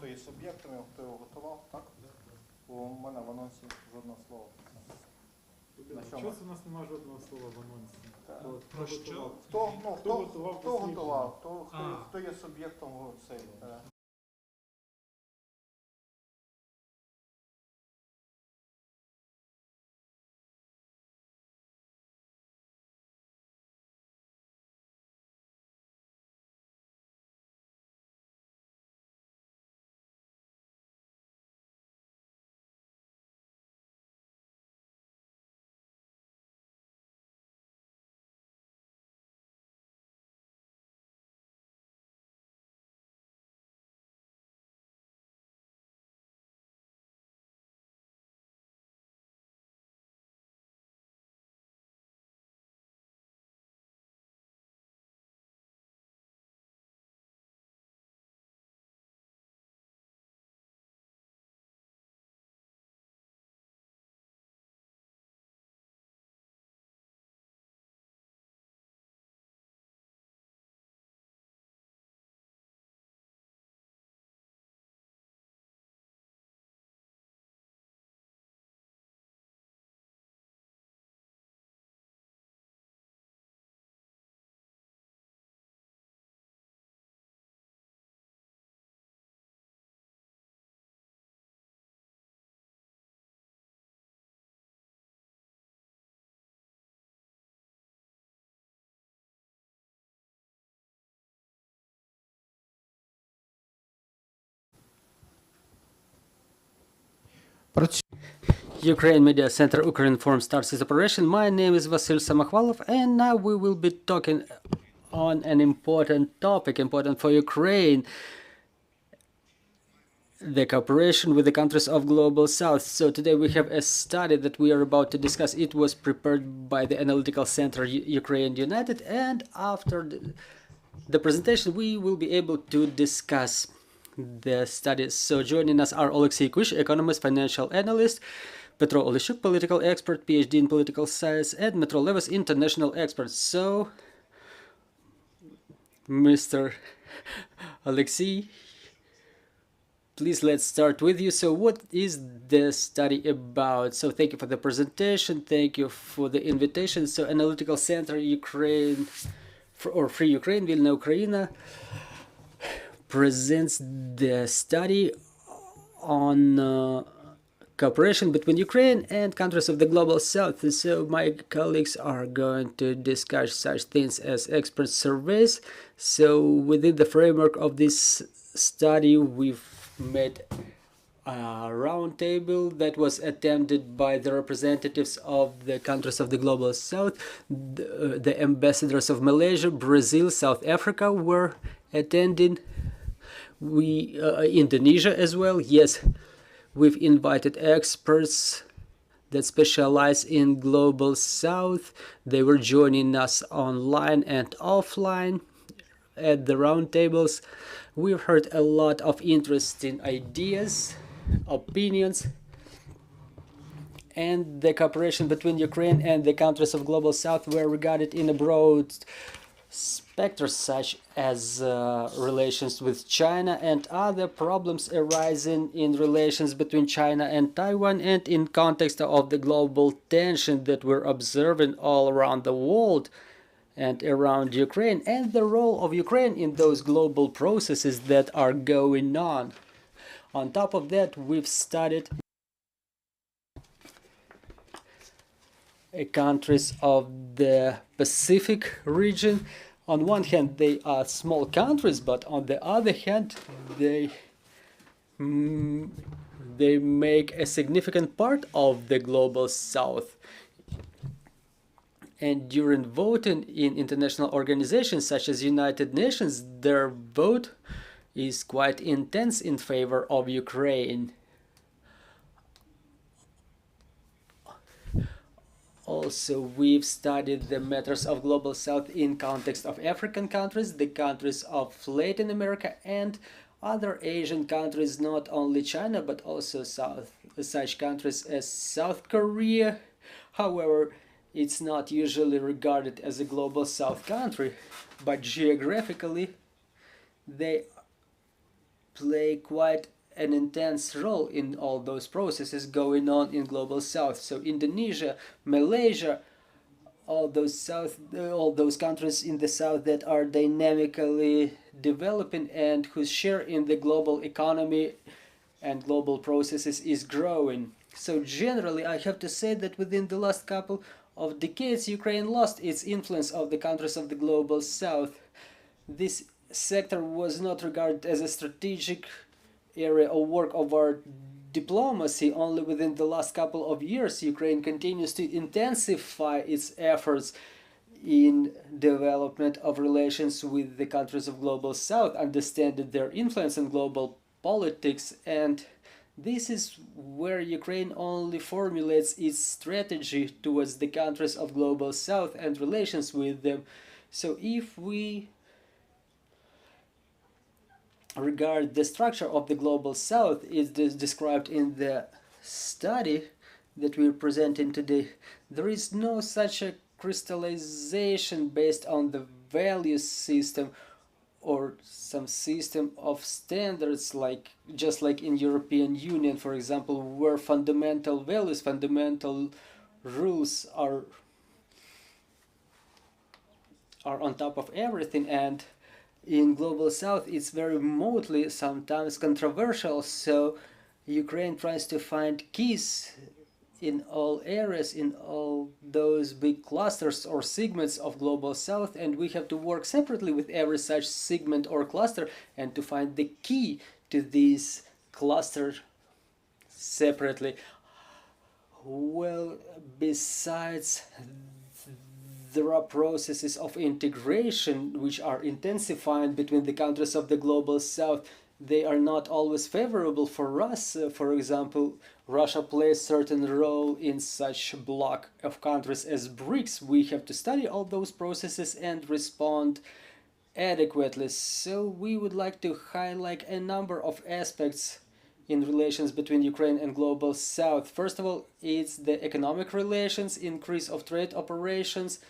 хто є суб'єктами, хто його готував, так? У мене в анонсі жодного слова. Чого це у нас немає жодного слова в анонсі? Про що? Хто готував, хто є суб'єктом цей. Ukraine Media Center Ukraine Forum starts its operation. My name is Vasyl Samokhvalov, and now we will be talking on an important topic, important for Ukraine, the cooperation with the countries of Global South. So today we have a study that we are about to discuss. It was prepared by the Analytical Center Ukraine United, and after the presentation we will be able to discuss the studies. So joining us are Oleksiy Kushch, economist, financial analyst, Petro Oleshchuk, political expert, Ph.D. in political science, and Dmytro Levus, international expert. So, Mr. Oleksiy, please let's start with you. So what is the study about? So thank you for the presentation, thank you for the invitation. So Analytical Center Ukraine, or Free Ukraine, Vilna Ukraina, presents the study on cooperation between Ukraine and countries of the Global South. So my colleagues are going to discuss such things as expert surveys. So within the framework of this study, we've made a roundtable that was attended by the representatives of the countries of the Global South. The ambassadors of Malaysia, Brazil, South Africa were attending. Indonesia as well. Yes, we've invited experts that specialize in Global South. They were joining us online and offline at the roundtables. We've heard a lot of interesting ideas, opinions, and the cooperation between Ukraine and the countries of Global South were regarded in a broad spectrum, such as relations with China and other problems arising in relations between China and Taiwan, and in context of the global tension that we're observing all around the world and around Ukraine, and the role of Ukraine in those global processes that are going on. On top of that, we've studied countries of the Pacific region. On one hand, they are small countries, but on the other hand, they make a significant part of the Global South. And during voting in international organizations such as United Nations, their vote is quite intense in favor of Ukraine. Also, we've studied the matters of Global South in context of African countries, the countries of Latin America, and other Asian countries, not only China, but also such countries as South Korea. However, it's not usually regarded as a Global South country, but geographically, they play quite an intense role in all those processes going on in global south. So Indonesia, Malaysia, all those countries in the south that are dynamically developing and whose share in the global economy and global processes is growing. So generally, I have to say that within the last couple of decades, Ukraine lost its influence of the countries of the global south. This sector was not regarded as a strategic area of work of our diplomacy. Only within the last couple of years, Ukraine continues to intensify its efforts in development of relations with the countries of global south, understanding their influence in global politics, and this is where Ukraine only formulates its strategy towards the countries of global south and relations with them. So if we regard the structure of the global south is described in the study that we're presenting today, there is no such a crystallization based on the value system or some system of standards, just like in European Union, for example, where fundamental values, fundamental rules are on top of everything, and in global south it's very remotely, sometimes controversial. So Ukraine tries to find keys in all areas, in all those big clusters or segments of global south, and we have to work separately with every such segment or cluster and to find the key to these clusters separately. Well, besides, there are processes of integration which are intensifying between the countries of the global south. They are not always favorable for us. For example, Russia plays a certain role in such a bloc of countries as BRICS. We have to study all those processes and respond adequately. So we would like to highlight a number of aspects in relations between Ukraine and global south. First of all, it's the economic relations, increase of trade operations,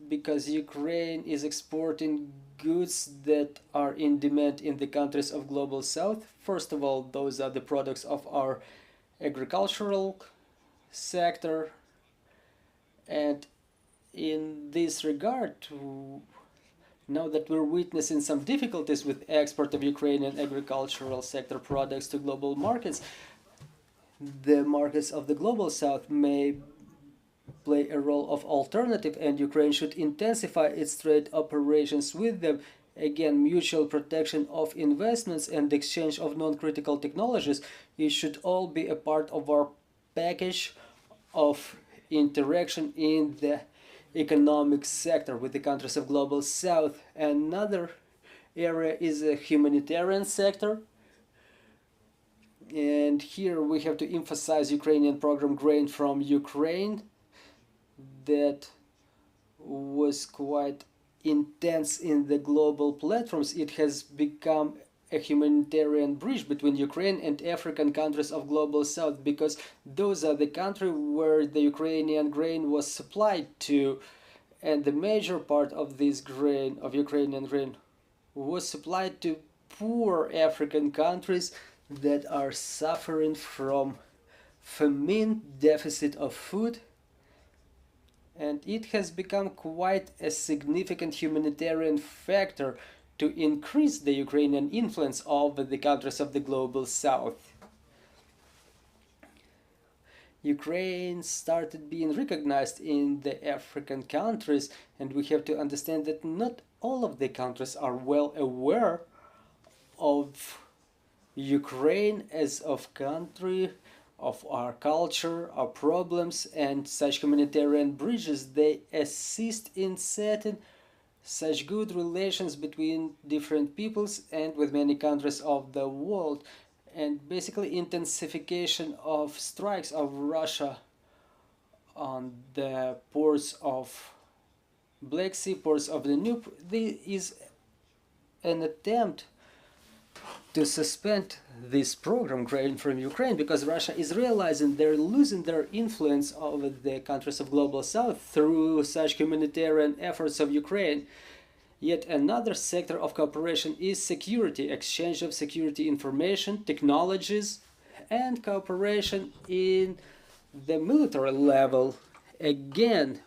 because Ukraine is exporting goods that are in demand in the countries of global south. First of all, those are the products of our agricultural sector, and in this regard, now that we're witnessing some difficulties with export of Ukrainian agricultural sector products to global markets, the markets of the global south may play a role of alternative, and Ukraine should intensify its trade operations with them. Again, mutual protection of investments and exchange of non-critical technologies, it should all be a part of our package of interaction in the economic sector with the countries of global south. Another area is a humanitarian sector, and here we have to emphasize Ukrainian program Grain from Ukraine that was quite intense in the global platforms. It has become a humanitarian bridge between Ukraine and African countries of global south, because those are the countries where the Ukrainian grain was supplied to, and the major part of this grain, of Ukrainian grain, was supplied to poor African countries that are suffering from famine, deficit of food, and it has become quite a significant humanitarian factor to increase the Ukrainian influence over the countries of the global south. Ukraine started being recognized in the African countries, and we have to understand that not all of the countries are well aware of Ukraine as of country, of our culture, our problems, and such humanitarian bridges, they assist in setting such good relations between different peoples and with many countries of the world. And basically intensification of strikes of Russia on the ports of Black Sea, ports of the Danube, this is an attempt to suspend this program Grain from Ukraine, because Russia is realizing they're losing their influence over the countries of global south through such humanitarian efforts of Ukraine. Yet another sector of cooperation is security, exchange of security information, technologies, and cooperation in the military level. Again,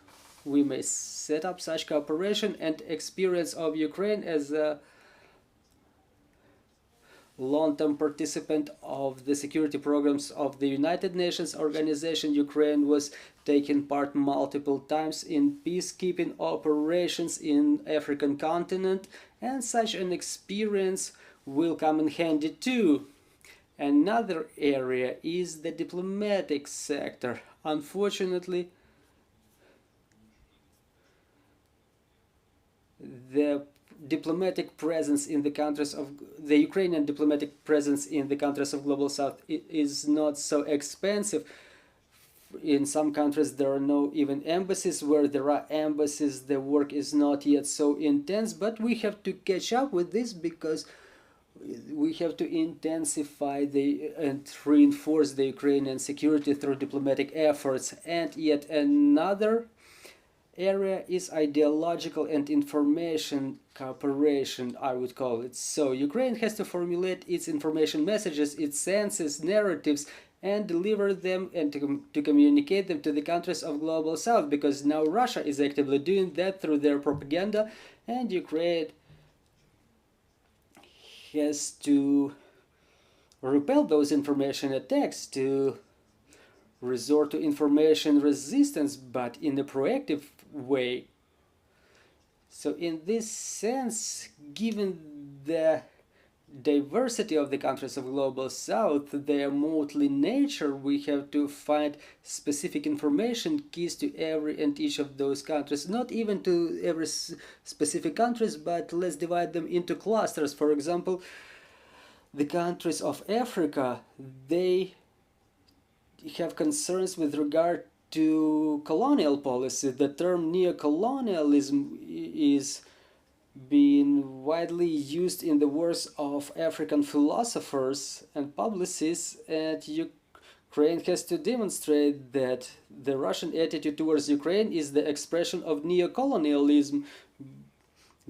we may set up such cooperation, and experience of Ukraine as a long-term participant of the security programs of the United Nations organization. Ukraine was taking part multiple times in peacekeeping operations in African continent, and such an experience will come in handy too. Another area is the diplomatic sector. Unfortunately, the diplomatic presence in the countries of the Ukrainian diplomatic presence in the countries of Global South is not so expensive. In some countries there are no even embassies. Where there are embassies, the work is not yet so intense, but we have to catch up with this because we have to intensify and reinforce the Ukrainian security through diplomatic efforts. And yet another area is ideological and information cooperation, I would call it. So Ukraine has to formulate its information messages, its senses, narratives, and deliver them and to communicate them to the countries of Global South, because now Russia is actively doing that through their propaganda, and Ukraine has to repel those information attacks, to resort to information resistance, but in a proactive way. So in this sense, given the diversity of the countries of Global South, their motley nature, we have to find specific information keys to every and each of those countries. Not even to every specific countries, but let's divide them into clusters. For example, the countries of Africa, they have concerns with regard to colonial policy. The term neocolonialism is being widely used in the works of African philosophers and publicists, and Ukraine has to demonstrate that the Russian attitude towards Ukraine is the expression of neocolonialism,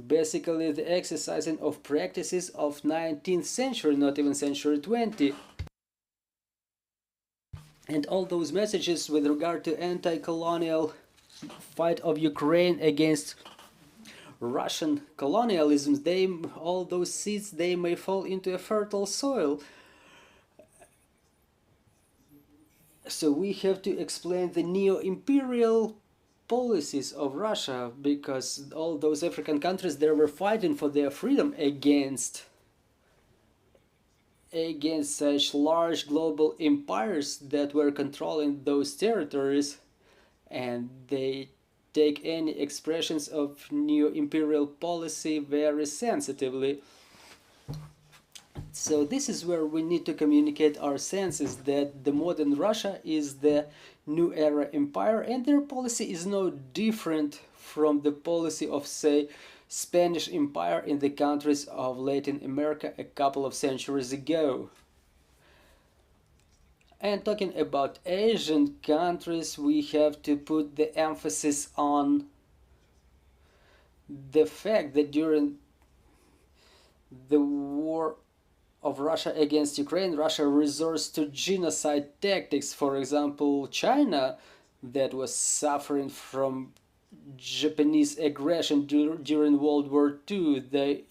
basically the exercising of practices of 19th century, not even century 20. And all those messages with regard to anti-colonial fight of Ukraine against Russian colonialism, all those seeds, they may fall into a fertile soil. So we have to explain the neo-imperial policies of Russia, because all those African countries, they were fighting for their freedom against such large global empires that were controlling those territories, and they take any expressions of neo-imperial policy very sensitively. So this is where we need to communicate our senses that the modern Russia is the new era empire, and their policy is no different from the policy of, say, Spanish Empire in the countries of Latin America a couple of centuries ago. And talking about Asian countries, we have to put the emphasis on the fact that during the war of Russia against Ukraine, Russia resorts to genocide tactics. For example, China, that was suffering from Japanese aggression during World War II, they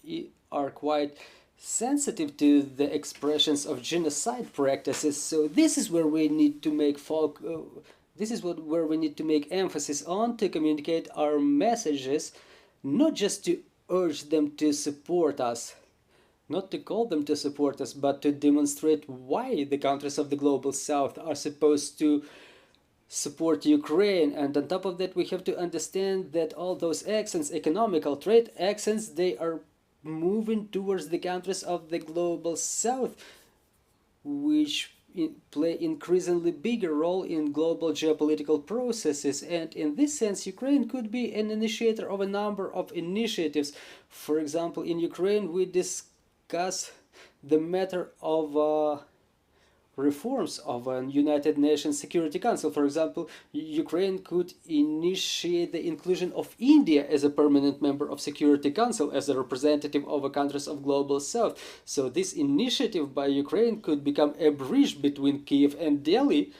are quite sensitive to the expressions of genocide practices. So this is where we need to make where we need to make emphasis on to communicate our messages, not just to urge them to support us, not to call them to support us, but to demonstrate why the countries of the Global South are supposed to support Ukraine. And on top of that, we have to understand that all those accents, economical trade accents, they are moving towards the countries of the Global South, which play increasingly bigger role in global geopolitical processes. And in this sense, Ukraine could be an initiator of a number of initiatives. For example, in Ukraine, we discuss the matter of reforms of a United Nations Security Council. For example, Ukraine could initiate the inclusion of India as a permanent member of Security Council, as a representative of the countries of Global South. So this initiative by Ukraine could become a bridge between Kiev and Delhi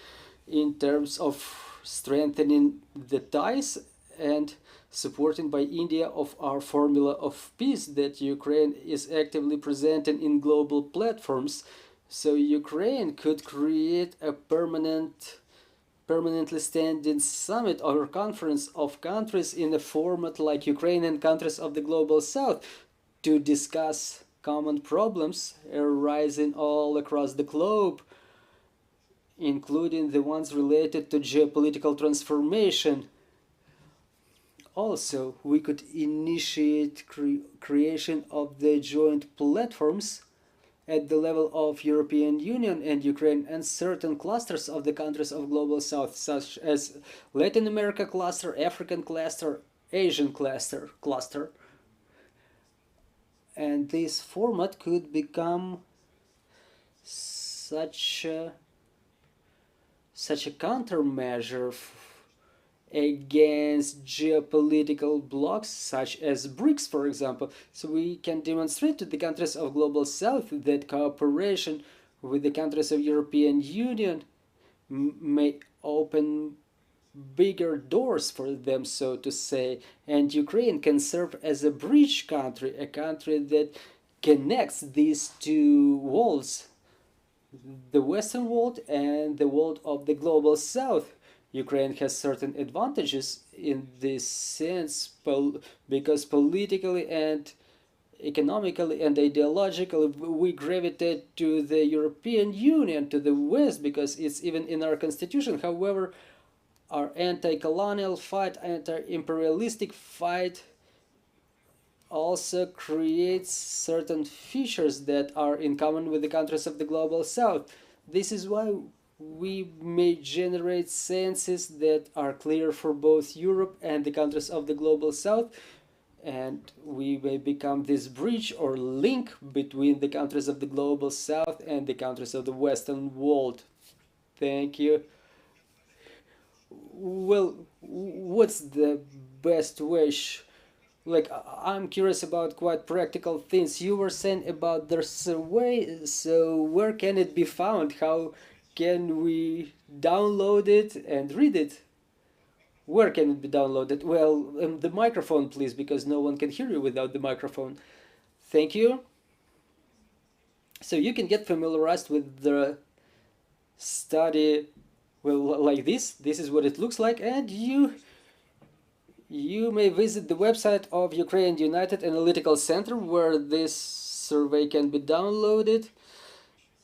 in terms of strengthening the ties and supporting by India of our formula of peace that Ukraine is actively presenting in global platforms. So Ukraine could create a permanently standing summit or conference of countries in a format like Ukraine and countries of the Global South to discuss common problems arising all across the globe, including the ones related to geopolitical transformation. Also, we could initiate creation of the joint platforms at the level of European Union and Ukraine and certain clusters of the countries of Global South, such as Latin America cluster, African cluster, Asian cluster. And this format could become such a countermeasure against geopolitical blocs such as BRICS, for example. So we can demonstrate to the countries of Global South that cooperation with the countries of European Union may open bigger doors for them, so to say, and Ukraine can serve as a bridge country, a country that connects these two worlds, the Western world and the world of the Global South. Ukraine has certain advantages in this sense because politically and economically and ideologically we gravitate to the European Union, to the West, because it's even in our constitution. However, our anti-colonial fight, anti-imperialistic fight also creates certain features that are in common with the countries of the Global South. This is why we may generate senses that are clear for both Europe and the countries of the Global South, and we may become this bridge or link between the countries of the Global South and the countries of the Western world. Thank you. Well, what's the best wish? Like, I'm curious about quite practical things. You were saying about the survey, so where can it be found? How can we download it and read it? Where can it be downloaded? Well, the microphone, please, because no one can hear you without the microphone. Thank you. So you can get familiarized with the study, well, like this. This is what it looks like, and you may visit the website of Ukraine United Analytical Center, where this survey can be downloaded.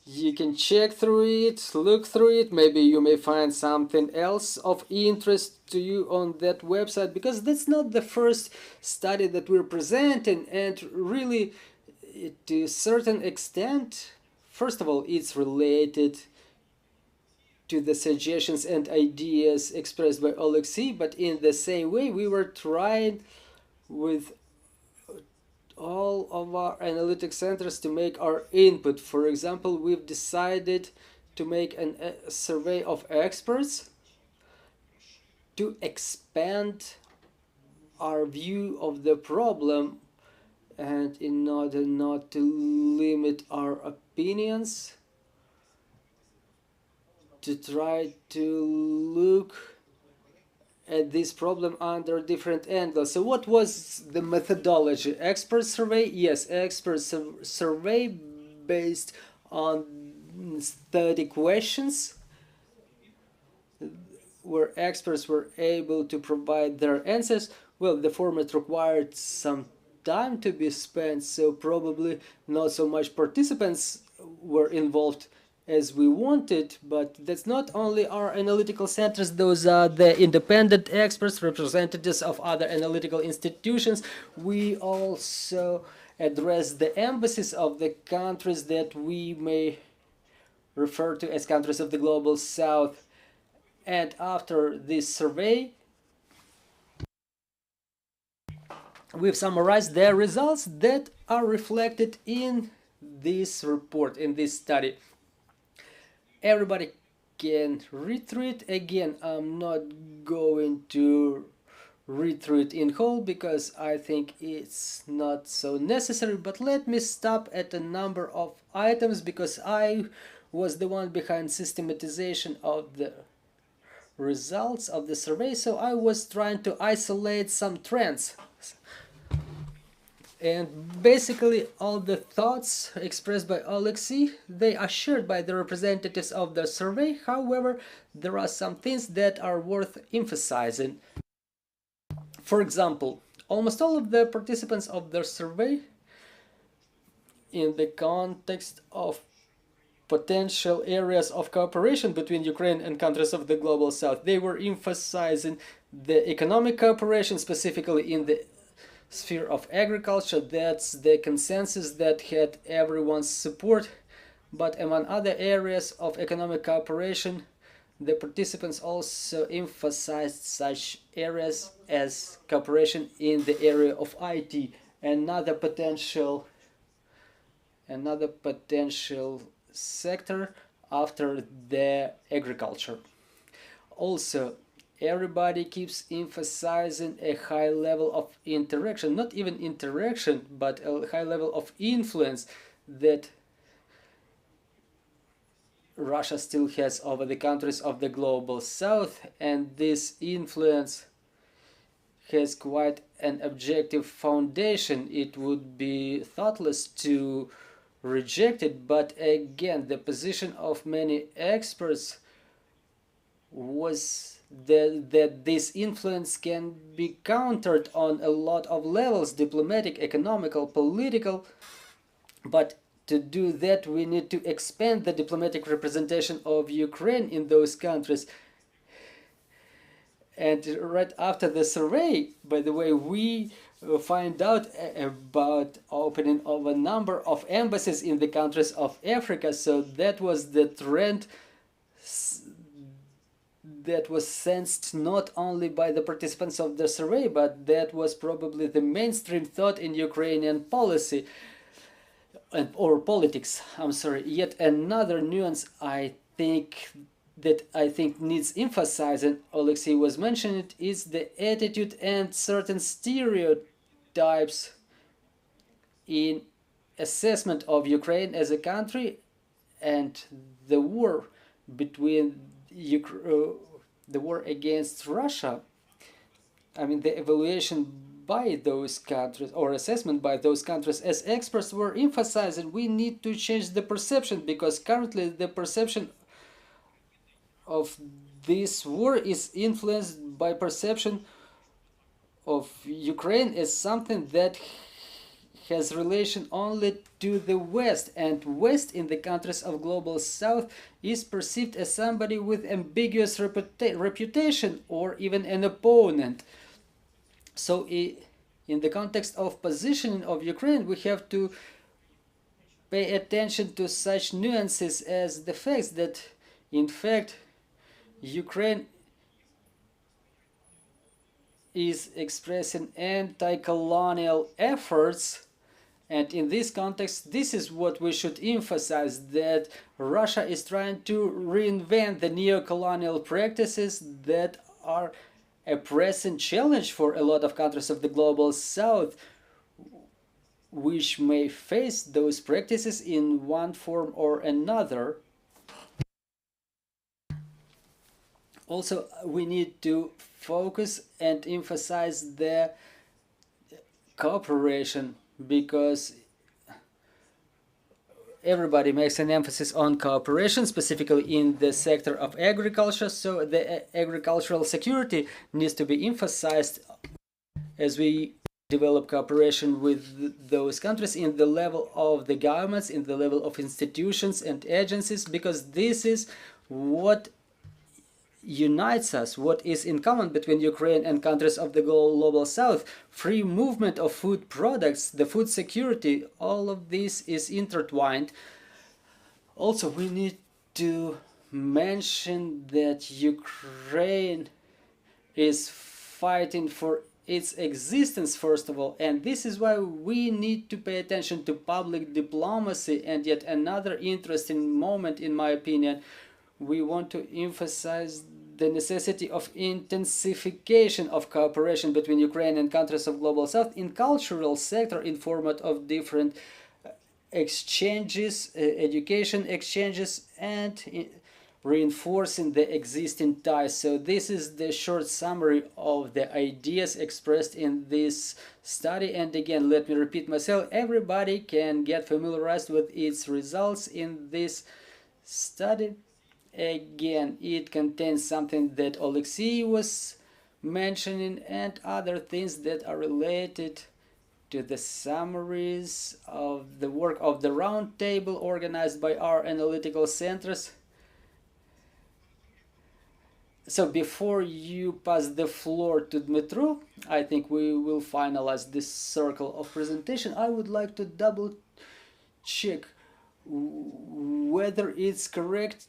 You can check through it, look through it. Maybe you may find something else of interest to you on that website, because that's not the first study that we're presenting, and really, to a certain extent, first of all, it's related to the suggestions and ideas expressed by Oleksiy, but in the same way, we were trying with all of our analytic centers to make our input. For example, we've decided to make a survey of experts to expand our view of the problem, and in order not to limit our opinions, to try to look at this problem under different angles. So what was the methodology? Expert survey? Yes, expert survey based on 30 questions where experts were able to provide their answers. Well, the format required some time to be spent, so probably not so much participants were involved as we wanted, but that's not only our analytical centers, those are the independent experts, representatives of other analytical institutions. We also address the embassies of the countries that we may refer to as countries of the Global South. And after this survey, we've summarized the results that are reflected in this report, in this study. everybody can read through it. Again, I'm not going to read through it in whole because I think it's not so necessary, but let me stop at a number of items because I was the one behind systematization of the results of the survey, so I was trying to isolate some trends. And basically all the thoughts expressed by Oleksiy, they are shared by the representatives of the survey. However, there are some things that are worth emphasizing. For example, almost all of the participants of the survey, in the context of potential areas of cooperation between Ukraine and countries of the Global South, they were emphasizing the economic cooperation, specifically in the sphere of agriculture. That's the consensus that had everyone's support. But among other areas of economic cooperation, the participants also emphasized such areas as cooperation in the area of IT, another potential sector after the agriculture. Also, everybody keeps emphasizing a high level of interaction, not even interaction, but a high level of influence that Russia still has over the countries of the Global South, and this influence has quite an objective foundation. It would be thoughtless to reject it, but again, the position of many experts was that this influence can be countered on a lot of levels: diplomatic, economical, political. But to do that, we need to expand the diplomatic representation of Ukraine in those countries. And right after the survey, by the way, we find out about opening of a number of embassies in the countries of Africa. So that was the trend that was sensed not only by the participants of the survey, but that was probably the mainstream thought in Ukrainian policy or politics. I'm sorry. Yet another nuance I think needs emphasizing, Oleksiy was mentioning it, is the attitude and certain stereotypes in assessment of Ukraine as a country and the war between the war against Russia. I mean, the evaluation by those countries or assessment by those countries, as experts were emphasizing, we need to change the perception, because currently the perception of this war is influenced by perception of Ukraine as something that has relation only to the West, and West in the countries of Global South is perceived as somebody with ambiguous reputation or even an opponent. So in the context of positioning of Ukraine, we have to pay attention to such nuances as the fact that, in fact, Ukraine is expressing anti-colonial efforts, and in this context, this is what we should emphasize, that Russia is trying to reinvent the neo-colonial practices that are a present challenge for a lot of countries of the Global South, which may face those practices in one form or another. Also, we need to focus and emphasize the cooperation, because everybody makes an emphasis on cooperation, specifically in the sector of agriculture. So the agricultural security needs to be emphasized as we develop cooperation with those countries in the level of the governments, in the level of institutions and agencies, because this is what unites us, what is in common between Ukraine and countries of the Global South. Free movement of food products, the food security, all of this is intertwined. Also, we need to mention that Ukraine is fighting for its existence, first of all, and this is why we need to pay attention to public diplomacy. And yet another interesting moment, in my opinion, we want to emphasize the necessity of intensification of cooperation between Ukraine and countries of Global South in cultural sector in format of different exchanges, education exchanges, and reinforcing the existing ties. So this is the short summary of the ideas expressed in this study. And again, let me repeat myself, everybody can get familiarized with its results in this study. Again, it contains something that Oleksiy was mentioning and other things that are related to the summaries of the work of the round table organized by our analytical centers. So before you pass the floor to Dmytro, I think we will finalize this circle of presentation. I would like to double check whether it's correct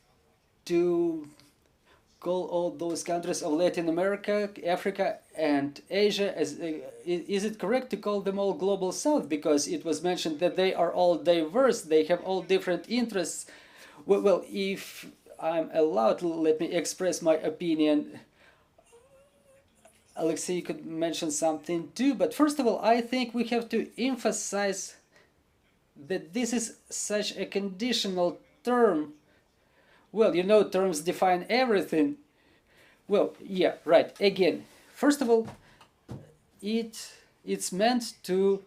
to call all those countries of Latin America, Africa, and Asia as is it correct to call them all Global South? Because it was mentioned that they are all diverse, they have all different interests. Well, if I'm allowed, let me express my opinion. Oleksiy could mention something too, but first of all, I think we have to emphasize that this is such a conditional term. Well, you know, terms define everything. Well, yeah, right. Again, first of all, it's meant to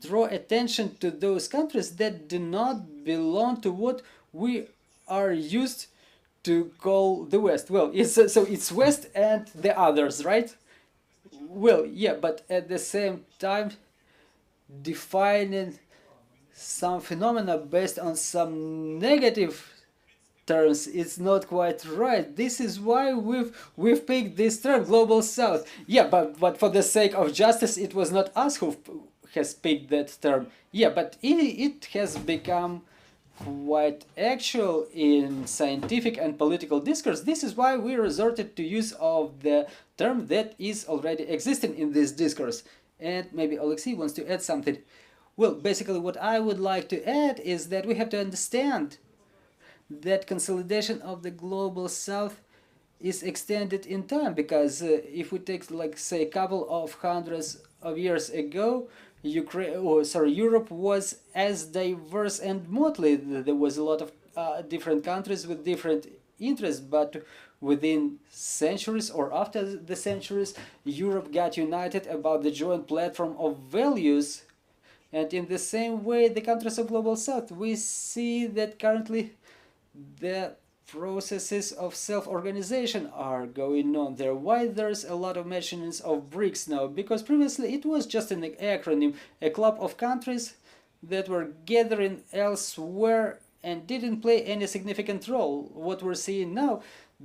draw attention to those countries that do not belong to what we are used to call the West. Well, so it's West and the others, right? Well, yeah, but at the same time, defining some phenomena based on some negative terms, it's not quite right. This is why we've picked this term, Global South. Yeah, but for the sake of justice, it was not us who has picked that term. Yeah, but it has become quite actual in scientific and political discourse. This is why we resorted to use of the term that is already existing in this discourse. And maybe Oleksiy wants to add something. Well, basically what I would like to add is that we have to understand that consolidation of the Global South is extended in time, because if we take, like, say, a couple of hundreds of years ago, Europe was as diverse and motley. There was a lot of different countries with different interests, but within centuries or after the centuries, Europe got united about the joint platform of values. And in the same way, the countries of Global South, we see that currently the processes of self-organization are going on there. Why there's a lot of mentions of BRICS now? Because previously it was just an acronym, a club of countries that were gathering elsewhere and didn't play any significant role. What we're seeing now,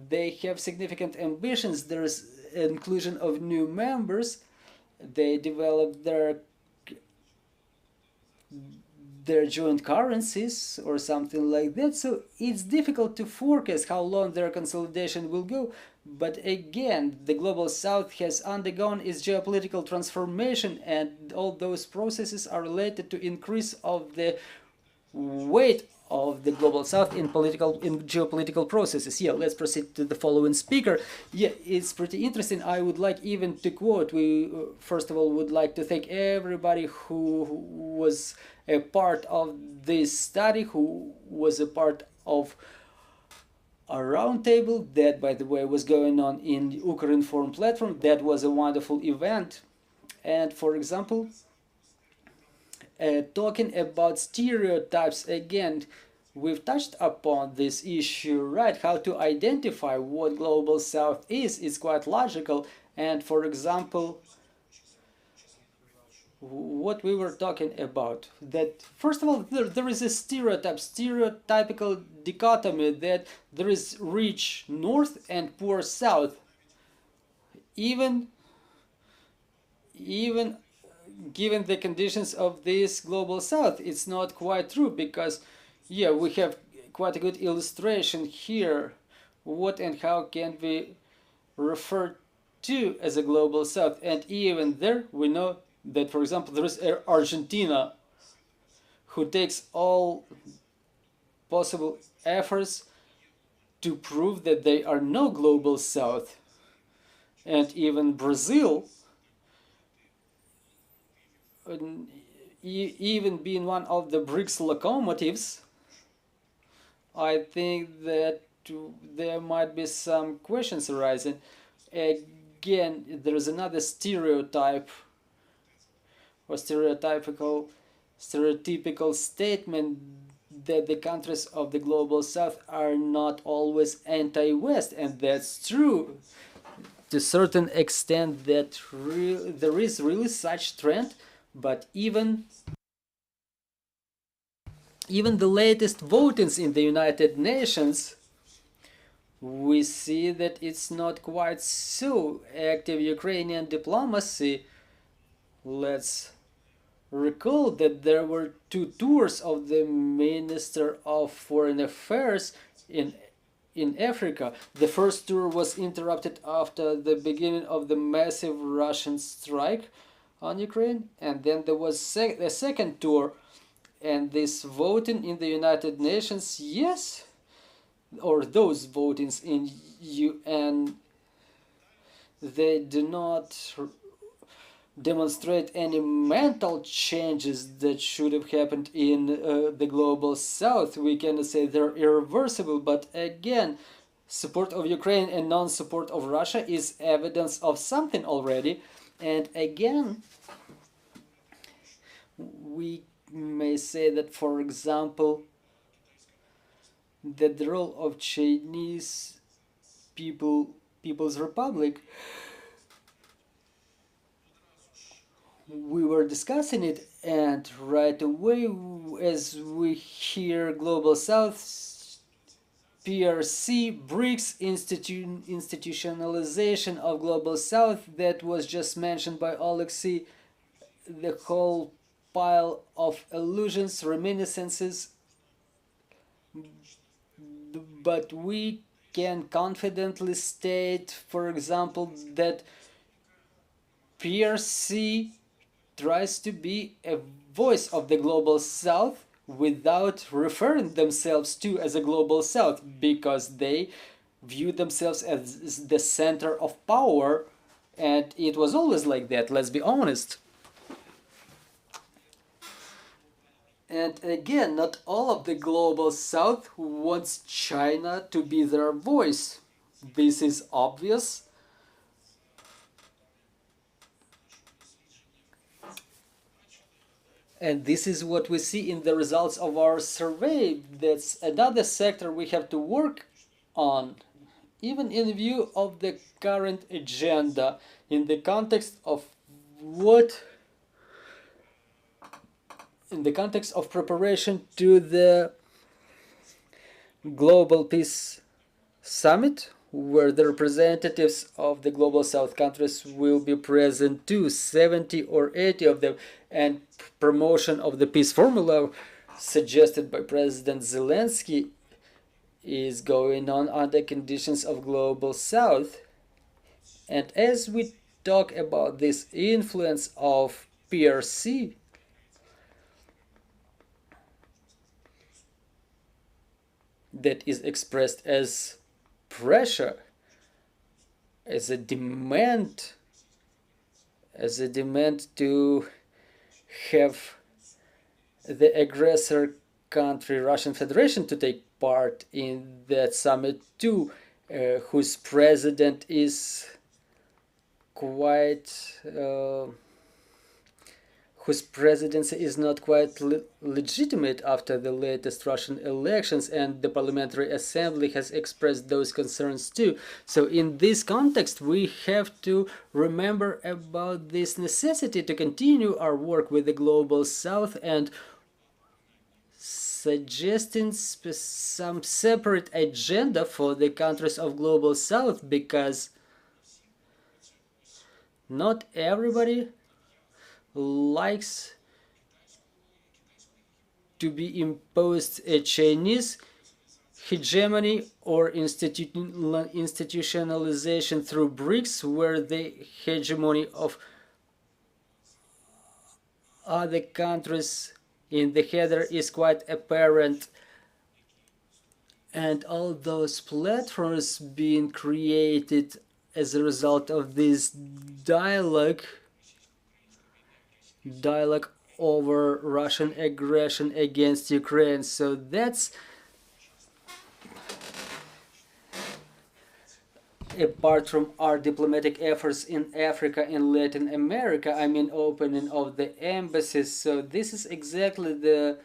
they have significant ambitions. There's inclusion of new members. They developed their joint currencies or something like that. So it's difficult to forecast how long their consolidation will go. But again, the Global South has undergone its geopolitical transformation, and all those processes are related to increase of the weight of the Global South in geopolitical processes. Yeah, let's proceed to the following speaker. Yeah, it's pretty interesting. I would like even to quote. We first of all would like to thank everybody who was a part of this study, who was a part of a roundtable that, by the way, was going on in the Ukrinform platform. That was a wonderful event. And for example, talking about stereotypes, again, we've touched upon this issue, right? How to identify what Global South is quite logical. And for example, what we were talking about, that first of all, there is a stereotypical dichotomy that there is rich north and poor south. Even given the conditions of this Global South, it's not quite true, because yeah, we have quite a good illustration here. What and how can be referred to as a Global South? And even there we know that, for example, there is Argentina, who takes all possible efforts to prove that they are no global south. And even Brazil, even being one of the BRICS locomotives, I think that there might be some questions arising. Again, there is another stereotype or stereotypical statement that the countries of the global south are not always anti-West, and that's true to a certain extent. That there is really such trend, but even the latest votings in the United Nations, we see that it's not quite so active Ukrainian diplomacy. Let's recall that there were 2 tours of the Minister of Foreign Affairs in Africa. The first tour was interrupted after the beginning of the massive Russian strike on Ukraine, and then there was a second tour, and this voting in the United Nations, yes, or those votings in UN, they do not demonstrate any mental changes that should have happened in the global south. We cannot say they're irreversible, but again, support of Ukraine and non-support of Russia is evidence of something already. And again, we may say that, for example, that the role of Chinese People's Republic, we were discussing it, and right away, as we hear Global South, PRC, BRICS, institutionalization of Global South, that was just mentioned by Oleksiy, the whole pile of illusions, reminiscences, but we can confidently state, for example, that PRC tries to be a voice of the global south without referring themselves to as a global south, because they view themselves as the center of power, and it was always like that, let's be honest. And again, not all of the global south wants China to be their voice. This is obvious. And this is what we see in the results of our survey. That's another sector we have to work on, even in view of the current agenda, in the context of preparation to the Global Peace Summit, where the representatives of the Global South countries will be present too, 70 or 80 of them, and promotion of the peace formula suggested by President Zelensky is going on under conditions of Global South. And as we talk about this influence of PRC, that is expressed as pressure, as a demand to have the aggressor country, Russian Federation, to take part in that summit too, whose president is whose presidency is not quite legitimate after the latest Russian elections, and the Parliamentary Assembly has expressed those concerns too. So in this context, we have to remember about this necessity to continue our work with the Global South and suggesting some separate agenda for the countries of Global South, because not everybody likes to be imposed a Chinese hegemony or institutionalization through BRICS, where the hegemony of other countries in the header is quite apparent. And all those platforms being created as a result of this dialogue over Russian aggression against Ukraine. So that's apart from our diplomatic efforts in Africa and Latin America, I mean opening of the embassies. So this is exactly the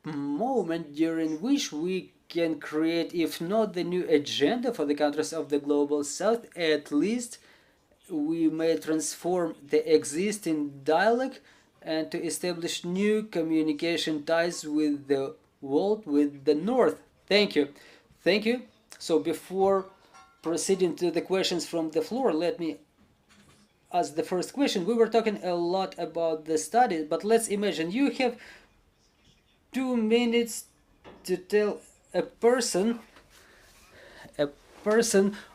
moment during which we can create, if not the new agenda for the countries of the global south, at least we may transform the existing dialogue and to establish new communication ties with the world, with the north. Thank you. Thank you. So before proceeding to the questions from the floor, let me ask the first question. We were talking a lot about the study, but let's imagine you have 2 minutes to tell a person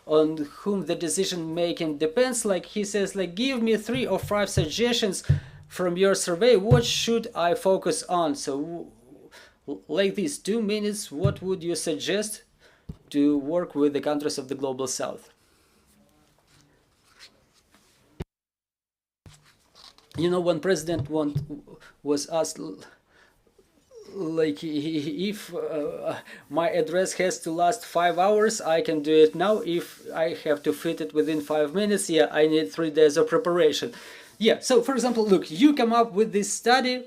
on whom the decision making depends. Like he says, like, give me 3 or 5 suggestions from your survey. What should I focus on? So like this, 2 minutes, what would you suggest to work with the countries of the global south? You know, when president was asked, like, if my address has to last 5 hours, I can do it now. If I have to fit it within 5 minutes, yeah, I need 3 days of preparation. Yeah, so for example, look, you come up with this study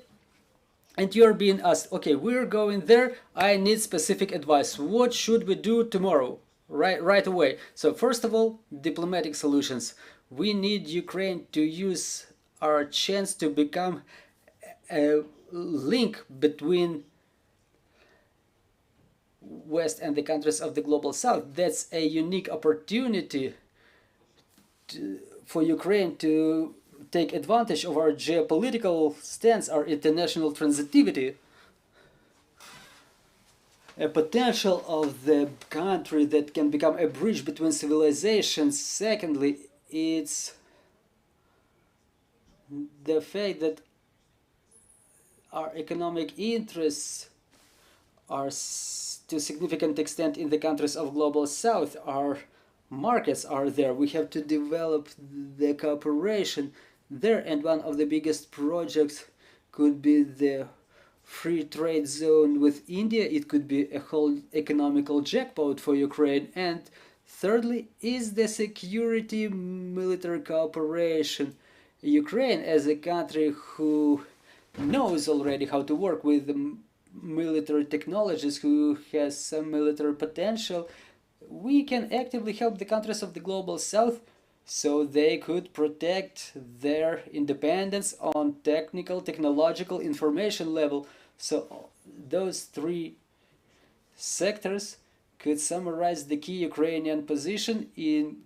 and you're being asked, okay, we're going there, I need specific advice. What should we do tomorrow? Right away. So first of all, diplomatic solutions. We need Ukraine to use our chance to become a link between West and the countries of the global south. That's a unique opportunity for Ukraine to take advantage of our geopolitical stance, our international transitivity, a potential of the country that can become a bridge between civilizations. Secondly, it's the fact that our economic interests are to a significant extent in the countries of global south. Our markets are there. We have to develop the cooperation there, and one of the biggest projects could be the free trade zone with India. It could be a whole economical jackpot for Ukraine. And thirdly is the security military cooperation. Ukraine, as a country who knows already how to work with the military technologies, who has some military potential, we can actively help the countries of the global south so they could protect their independence on technological information level. So those 3 sectors could summarize the key Ukrainian position in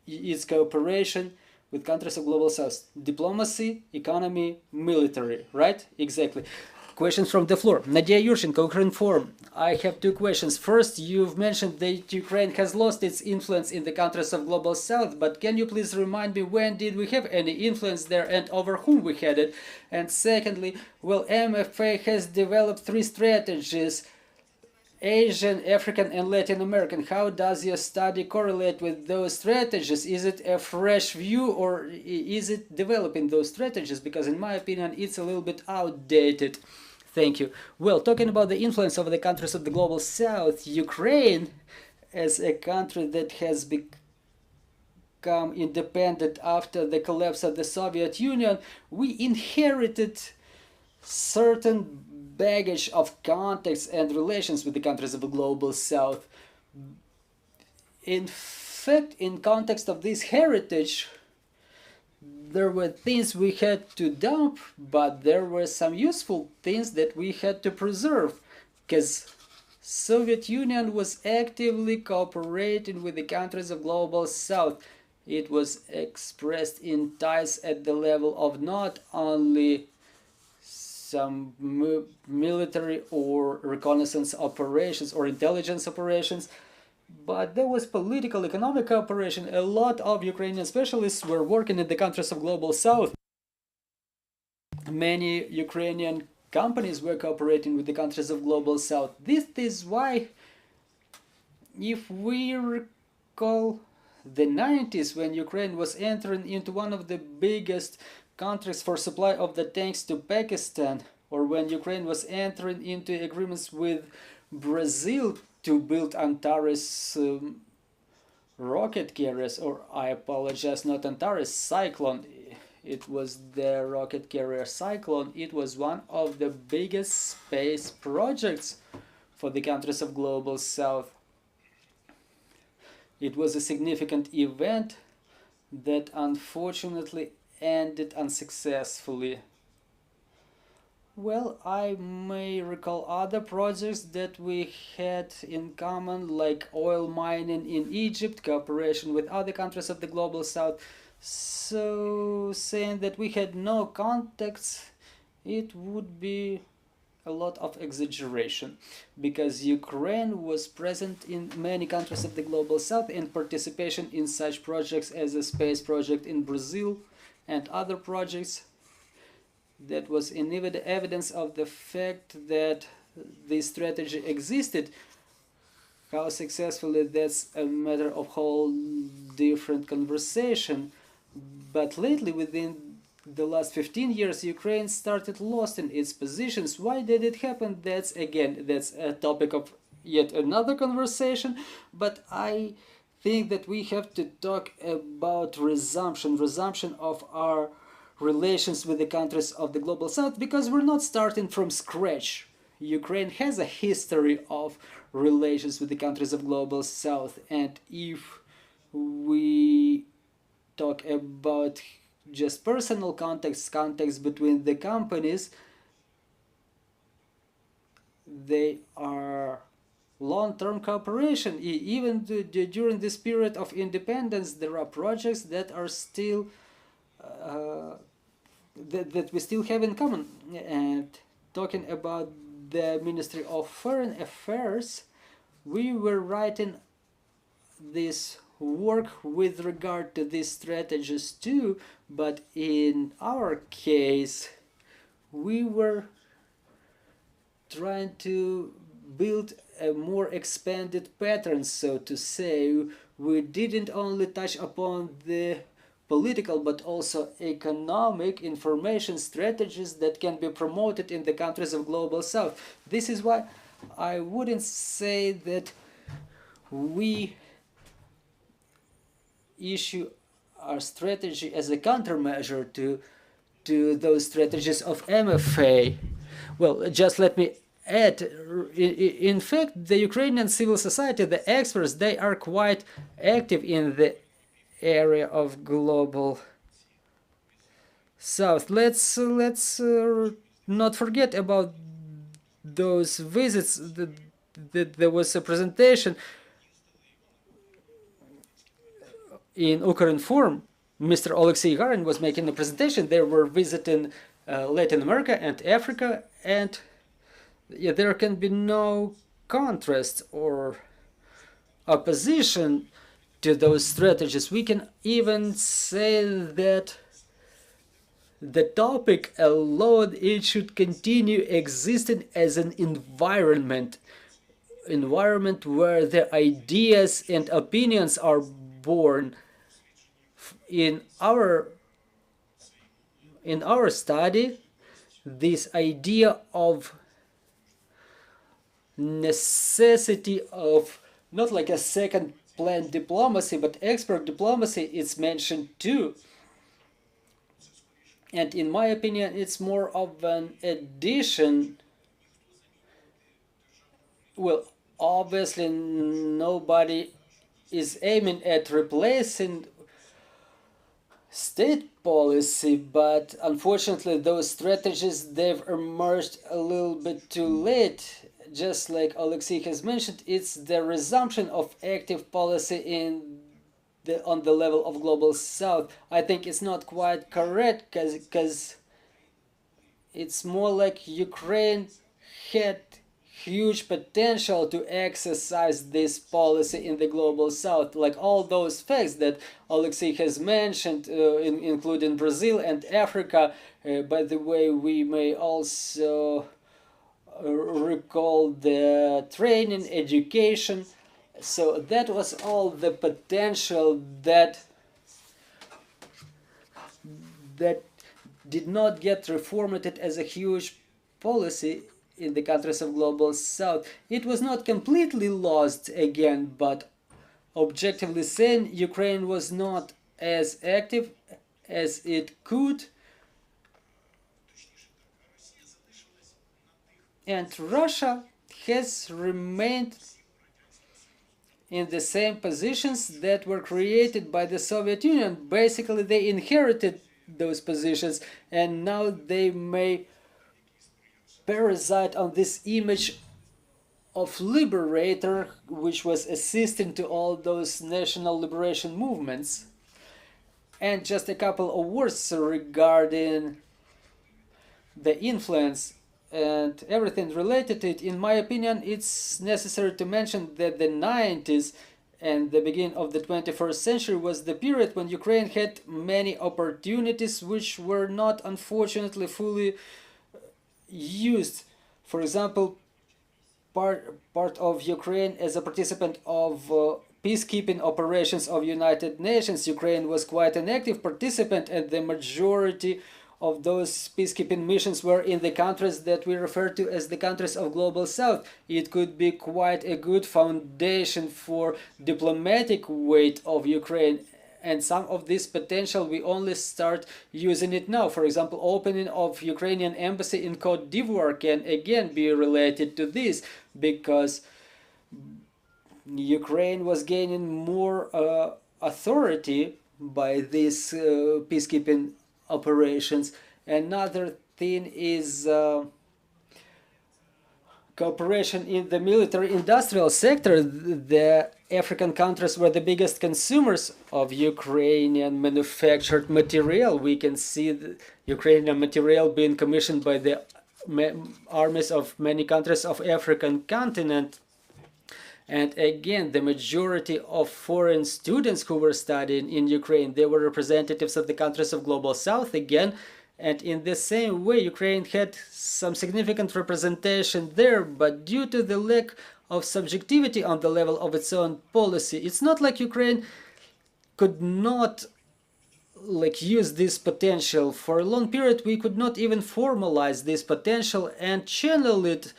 its cooperation with countries of global south. Diplomacy, economy, military, right? Exactly. Questions from the floor. Nadia Yurshenko, Ukraine Forum. I have 2 questions. First, you've mentioned that Ukraine has lost its influence in the countries of global south, but can you please remind me, when did we have any influence there and over whom we had it? And secondly, well, MFA has developed 3 strategies: Asian, African, and Latin American. How does your study correlate with those strategies? Is it a fresh view, or is it developing those strategies? Because in my opinion, it's a little bit outdated. Thank you. Well, talking about the influence of the countries of the global south, Ukraine, as a country that has become independent after the collapse of the Soviet Union, we inherited certain baggage of contacts and relations with the countries of the global south. In fact, in context of this heritage, there were things we had to dump, but there were some useful things that we had to preserve, because Soviet Union was actively cooperating with the countries of global south. It was expressed in ties at the level of not only some military or reconnaissance operations or intelligence operations, but there was political, economic cooperation. A lot of Ukrainian specialists were working in the countries of global south. Many Ukrainian companies were cooperating with the countries of Global South. This is why, if we recall the 90s, when Ukraine was entering into one of the biggest countries for supply of the tanks to Pakistan, or when Ukraine was entering into agreements with Brazil to build Antares rocket carriers, or I apologize, not Antares, Cyclone. It was the rocket carrier Cyclone. It was one of the biggest space projects for the countries of Global South. It was a significant event that unfortunately ended unsuccessfully. Well, I may recall other projects that we had in common, like oil mining in Egypt, cooperation with other countries of the Global South. So, saying that we had no contacts, it would be a lot of exaggeration, because Ukraine was present in many countries of the Global South, and participation in such projects as a space project in Brazil and other projects, that was evidence of the fact that this strategy existed. How successfully, that's a matter of whole different conversation. But lately, within the last 15 years, Ukraine started losing its positions. Why did it happen? That's a topic of yet another conversation. But I think that we have to talk about resumption of our relations with the countries of the Global South, because we're not starting from scratch. Ukraine has a history of relations with the countries of Global South, and if we talk about just personal contacts between the companies, they are long-term cooperation. Even during this period of independence, there are projects that are still that we still have in common. And talking about the Ministry of Foreign Affairs, we were writing this work with regard to these strategies too, but in our case we were trying to build a more expanded pattern, so to say. We didn't only touch upon the political but also economic information strategies that can be promoted in the countries of Global South. This is why I wouldn't say that we issue our strategy as a countermeasure to those strategies of MFA. Well, just let me add, in fact, the Ukrainian civil society, the experts, they are quite active in the area of Global South. Let's not forget about those visits. There was a presentation in Ukrinform. Mr. Oleksiy Kushch was making a presentation. They were visiting Latin America and Africa, and yeah, there can be no contrast or opposition to those strategies. We can even say that the topic alone, it should continue existing as an environment where the ideas and opinions are born. In our study, this idea of necessity of not like a second plan diplomacy but expert diplomacy is mentioned too. And in my opinion, it's more of an addition. Well, obviously nobody is aiming at replacing state policy, but unfortunately those strategies, they've emerged a little bit too late. Just like Oleksiy has mentioned, it's the resumption of active policy on the level of Global South. I think it's not quite correct, because it's more like Ukraine had huge potential to exercise this policy in the global south, like all those facts that Oleksiy has mentioned, including Brazil and Africa. By the way, we may also recall the training, education. So that was all the potential that did not get reformatted as a huge policy in the countries of global south. It was not completely lost again, but objectively saying, Ukraine was not as active as it could, and Russia has remained in the same positions that were created by the Soviet Union. Basically, they inherited those positions, and now they may parasite on this image of liberator, which was assisting to all those national liberation movements. And just a couple of words regarding the influence and everything related to it. In my opinion, it's necessary to mention that the 90s and the beginning of the 21st century was the period when Ukraine had many opportunities which were not, unfortunately, fully used. For example, part of Ukraine as a participant of peacekeeping operations of United Nations. Ukraine was quite an active participant, and the majority of those peacekeeping missions were in the countries that we refer to as the countries of global south. It could be quite a good foundation for diplomatic weight of Ukraine, and some of this potential we only start using it now. For example, opening of Ukrainian embassy in Côte d'Ivoire can again be related to this, because Ukraine was gaining more authority by these peacekeeping operations. Another thing is cooperation in the military industrial sector. The African countries were the biggest consumers of Ukrainian manufactured material. We can see the Ukrainian material being commissioned by the armies of many countries of African continent. And again, the majority of foreign students who were studying in Ukraine, they were representatives of the countries of global south again. And in the same way, Ukraine had some significant representation there, but due to the lack of subjectivity on the level of its own policy, it's not like Ukraine could not use this potential. For a long period, we could not even formalize this potential and channel it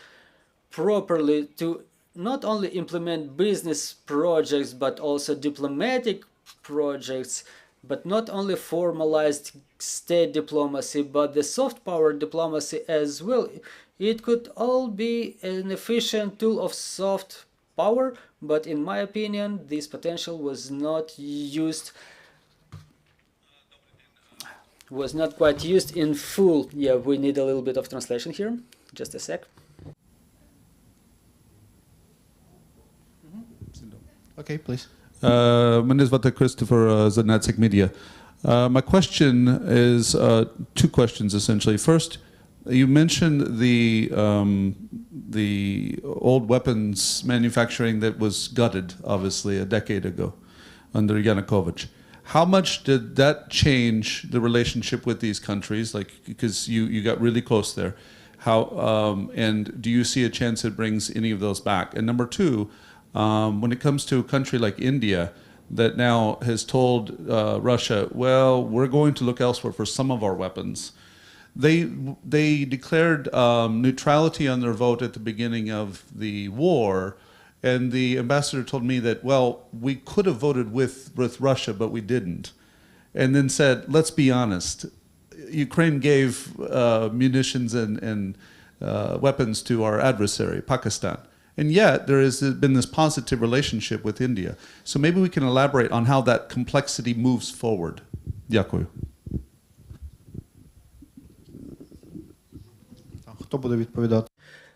properly to not only implement business projects, but also diplomatic projects, but not only formalized state diplomacy, but the soft power diplomacy as well. It could all be an efficient tool of soft power, but in my opinion, this potential was not used, was not quite used in full. Yeah, we need a little bit of translation here. Just a sec. Okay, please. Мене звати Christopher з Atlantic Media. My question is two questions essentially. First, you mentioned the old weapons manufacturing that was gutted, obviously, a decade ago under Yanukovych. How much did that change the relationship with these countries? Like, because you got really close there. How and do you see a chance it brings any of those back? And number two, when it comes to a country like India that now has told Russia, well, we're going to look elsewhere for some of our weapons. They declared neutrality on their vote at the beginning of the war, and the ambassador told me that, well, we could have voted with Russia, but we didn't. And then said, let's be honest, Ukraine gave munitions and weapons to our adversary, Pakistan. And yet, there has been this positive relationship with India. So maybe we can elaborate on how that complexity moves forward. Дякую. Хто буде відповідати?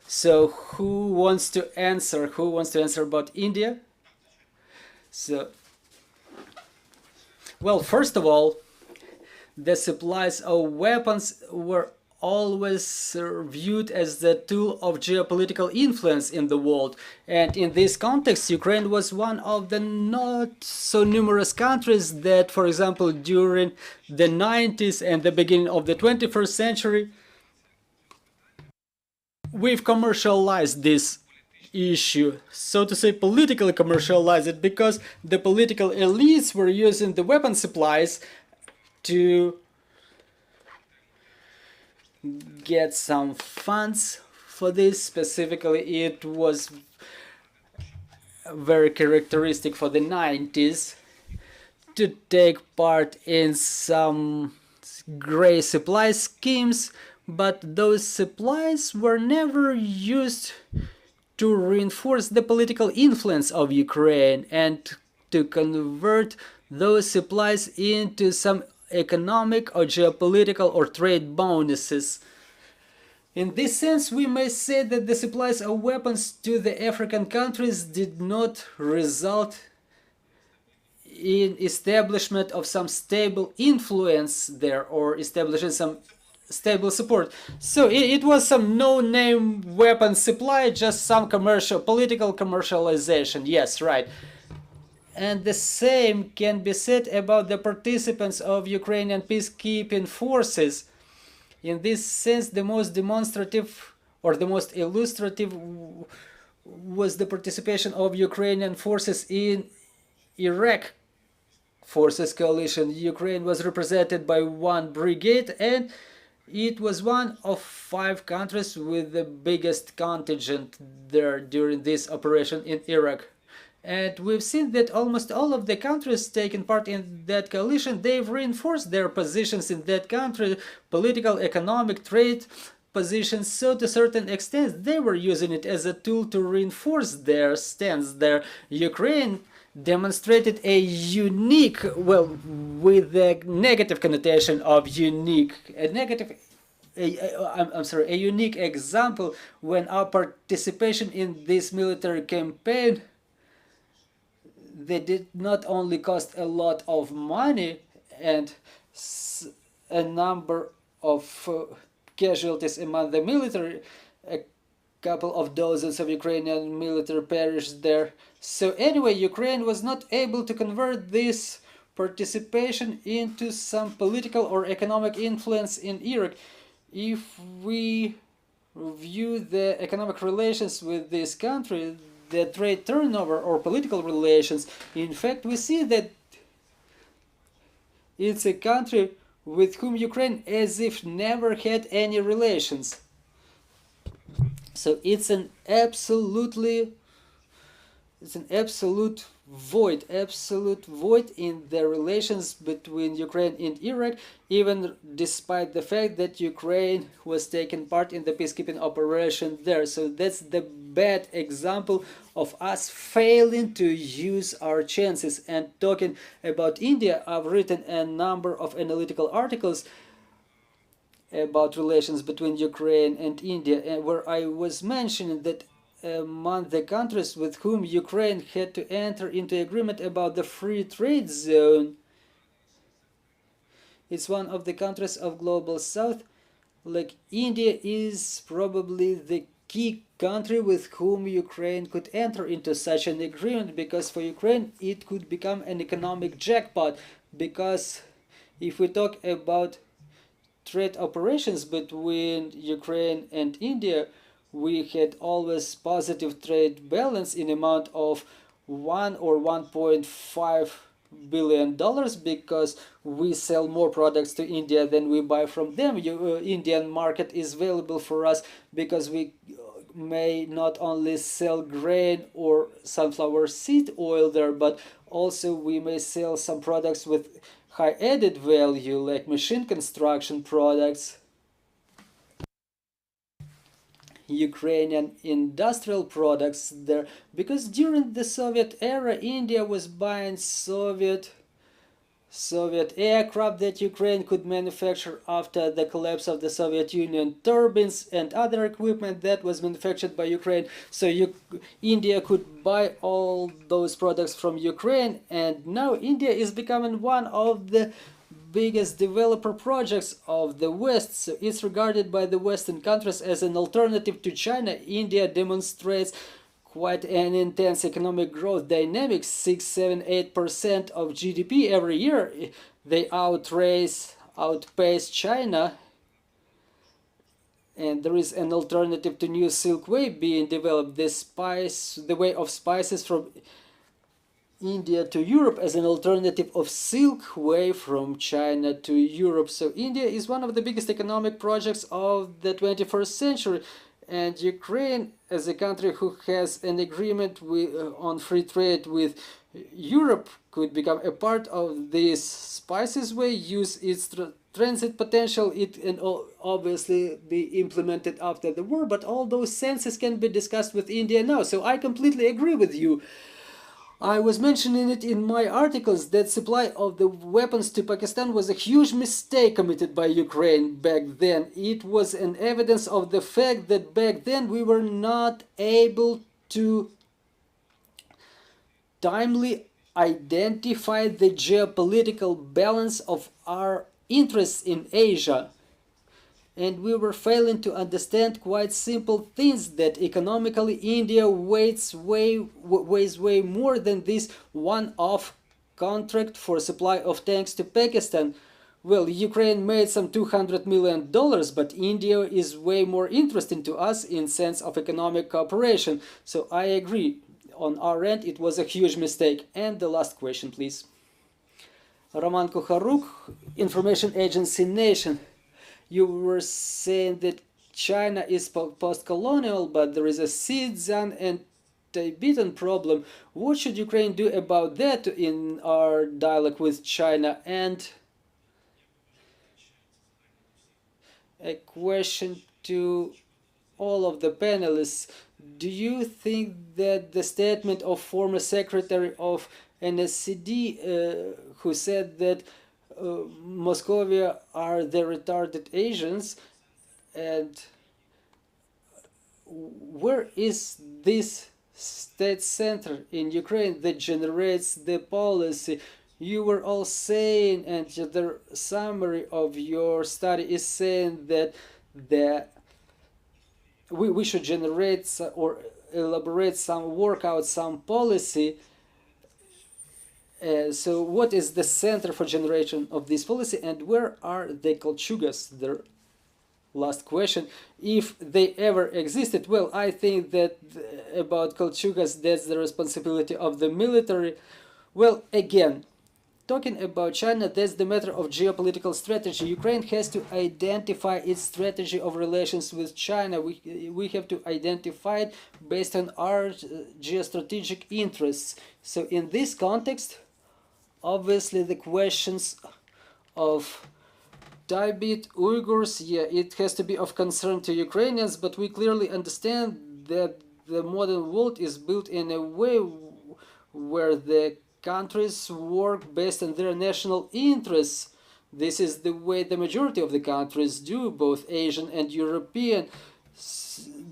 So who wants to answer? Who wants to answer about India? So, well, first of all, the supplies of weapons were always viewed as the tool of geopolitical influence in the world. And in this context, Ukraine was one of the not so numerous countries that, for example, during the 90s and the beginning of the 21st century, we've commercialized this issue, so to say, politically commercialized it, because the political elites were using the weapon supplies to get some funds for this. Specifically, it was very characteristic for the 90s to take part in some gray supply schemes, but those supplies were never used to reinforce the political influence of Ukraine and to convert those supplies into some economic or geopolitical or trade bonuses. In this sense, we may say that the supplies of weapons to the African countries did not result in establishment of some stable influence there or establishing some stable support. So it was some no-name weapon supply, just some political commercialization. Yes, right. And the same can be said about the participants of Ukrainian peacekeeping forces. In this sense, the most demonstrative or the most illustrative was the participation of Ukrainian forces in Iraq forces coalition. Ukraine was represented by one brigade, and it was one of 5 countries with the biggest contingent there during this operation in Iraq. And we've seen that almost all of the countries taking part in that coalition, they've reinforced their positions in that country, political, economic, trade positions. So to a certain extent, they were using it as a tool to reinforce their stance there. Ukraine demonstrated a unique, well, with the negative connotation of unique, a unique example when our participation in this military campaign, they did not only cost a lot of money and a number of casualties among the military, a couple of dozens of Ukrainian military perished there. So anyway, Ukraine was not able to convert this participation into some political or economic influence in Iraq. If we view the economic relations with this country, the trade turnover or political relations, in fact, we see that it's a country with whom Ukraine as if never had any relations. So it's an absolute void in the relations between Ukraine and Iraq, even despite the fact that Ukraine was taking part in the peacekeeping operation there. So that's the bad example of us failing to use our chances. And talking about India, I've written a number of analytical articles about relations between Ukraine and India, where I was mentioning that among the countries with whom Ukraine had to enter into agreement about the free trade zone, it's one of the countries of global south. Like India is probably the key country with whom Ukraine could enter into such an agreement, because for Ukraine it could become an economic jackpot. Because if we talk about trade operations between Ukraine and India, we had always positive trade balance in amount of $1 or $1.5 billion, because we sell more products to India than we buy from them. Indian market is valuable for us because we may not only sell grain or sunflower seed oil there, but also we may sell some products with high added value like machine construction products, Ukrainian industrial products there, because during the Soviet era India was buying Soviet aircraft that Ukraine could manufacture after the collapse of the Soviet Union, turbines and other equipment that was manufactured by Ukraine. So India could buy all those products from Ukraine, and now India is becoming one of the biggest developer projects of the West, so it's regarded by the Western countries as an alternative to China. India demonstrates quite an intense economic growth dynamics, 6, 7, 8% of GDP every year. They outpace China, and there is an alternative to New Silk Way being developed, the way of spices from India to Europe as an alternative of Silk Way from China to Europe. So India is one of the biggest economic projects of the 21st century, and Ukraine, as a country who has an agreement on free trade with Europe, could become a part of this spices way, use its transit potential, and obviously be implemented after the war. But all those senses can be discussed with India now. So I completely agree with you. I was mentioning it in my articles that supply of the weapons to Pakistan was a huge mistake committed by Ukraine back then. It was an evidence of the fact that back then we were not able to timely identify the geopolitical balance of our interests in Asia. And we were failing to understand quite simple things, that economically India weighs way more than this one-off contract for supply of tanks to Pakistan. Well, Ukraine made some $200 million, but India is way more interesting to us in sense of economic cooperation. So I agree, on our end it was a huge mistake. And the last question, please. Roman Kukharuk, Information Agency Nation. You were saying that China is post-colonial, but there is a Xinjiang and Tibetan problem. What should Ukraine do about that in our dialogue with China? And a question to all of the panelists. Do you think that the statement of former secretary of NSCD who said that Moscovia are the retarded Asians, and where is this state center in Ukraine that generates the policy? You were all saying, and the summary of your study is saying that we should generate or elaborate some, work out some policy. So what is the center for generation of this policy, and where are the Kolchugas? Their last question, if they ever existed. Well, I think that about Kolchugas, that's the responsibility of the military. Well, again, talking about China, that's the matter of geopolitical strategy. Ukraine has to identify its strategy of relations with China. We have to identify it based on our geostrategic interests. So in this context, obviously the questions of Tibet, Uyghurs, yeah, it has to be of concern to Ukrainians, but we clearly understand that the modern world is built in a way where the countries work based on their national interests. This is the way the majority of the countries do, both Asian and European.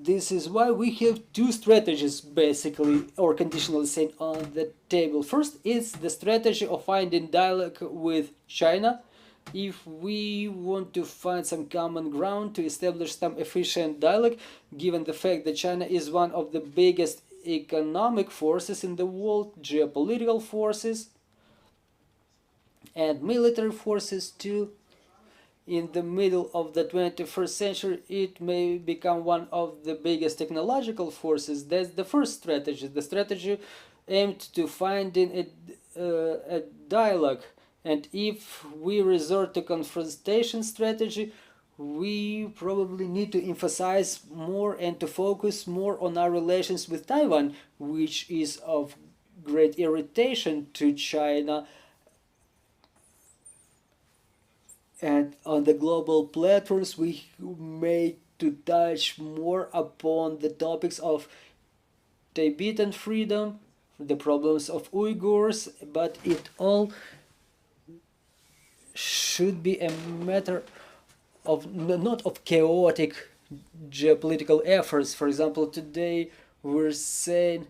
This is why we have two strategies, basically, or conditionally saying, on the table. First, it's the strategy of finding dialogue with China. If we want to find some common ground to establish some efficient dialogue, given the fact that China is one of the biggest economic forces in the world, geopolitical forces, and military forces too. In the middle of the 21st century, it may become one of the biggest technological forces. That's the first strategy, the strategy aimed to finding a dialogue. And if we resort to confrontation strategy, we probably need to emphasize more and to focus more on our relations with Taiwan, which is of great irritation to China. And on the global platforms, we may to touch more upon the topics of Tibetan freedom, the problems of Uyghurs, but it all should be a matter of not of chaotic geopolitical efforts. For example, today we're saying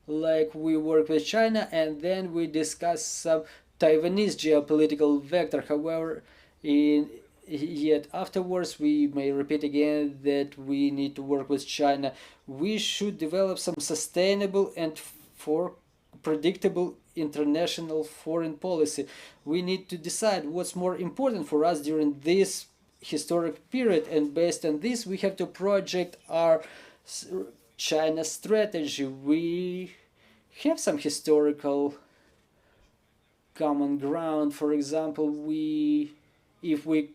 like we work with China and then we discuss some Taiwanese geopolitical vector. However, yet afterwards we may repeat again that we need to work with China. We should develop some sustainable and predictable international foreign policy. We need to decide what's more important for us during this historic period, and based on this we have to project our China strategy. We have some historical common ground. For example, if we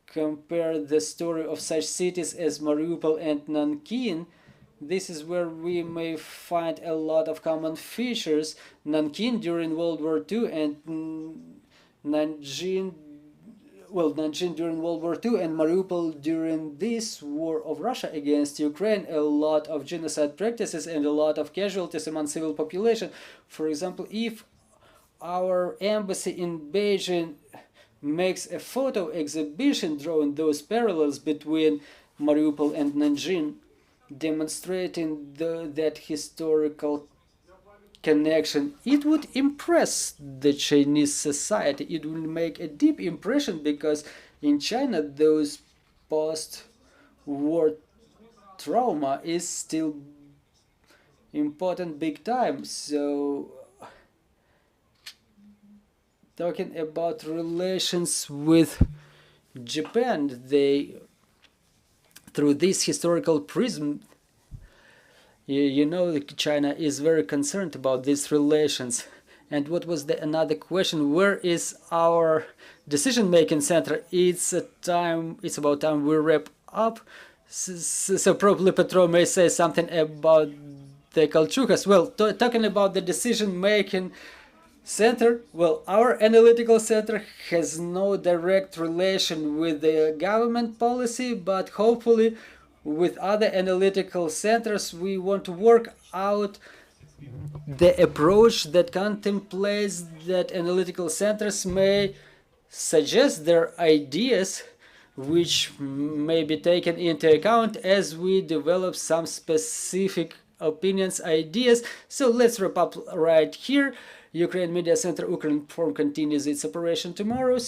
compare the story of such cities as Mariupol and Nanking, this is where we may find a lot of common features. Nanking during World War II and Nanjing during World War II and Mariupol during this war of Russia against Ukraine, a lot of genocide practices and a lot of casualties among civil population. For example, if our embassy in Beijing makes a photo exhibition drawing those parallels between Mariupol and Nanjing, demonstrating that historical connection, it would impress the Chinese society. It will make a deep impression, because in China those post-war trauma is still important big time. So talking about relations with Japan, through this historical prism, you know, China is very concerned about these relations. And what was another question? Where is our decision-making center? It's about time we wrap up. So probably Petro may say something about the Kuchukhidze. Well, talking about the decision-making center, well, our analytical center has no direct relation with the government policy, but hopefully with other analytical centers we want to work out the approach that contemplates that analytical centers may suggest their ideas, which may be taken into account as we develop some specific opinions, ideas. So let's wrap up right here. Ukraine Media Center Ukraine Forum continues its operation tomorrow.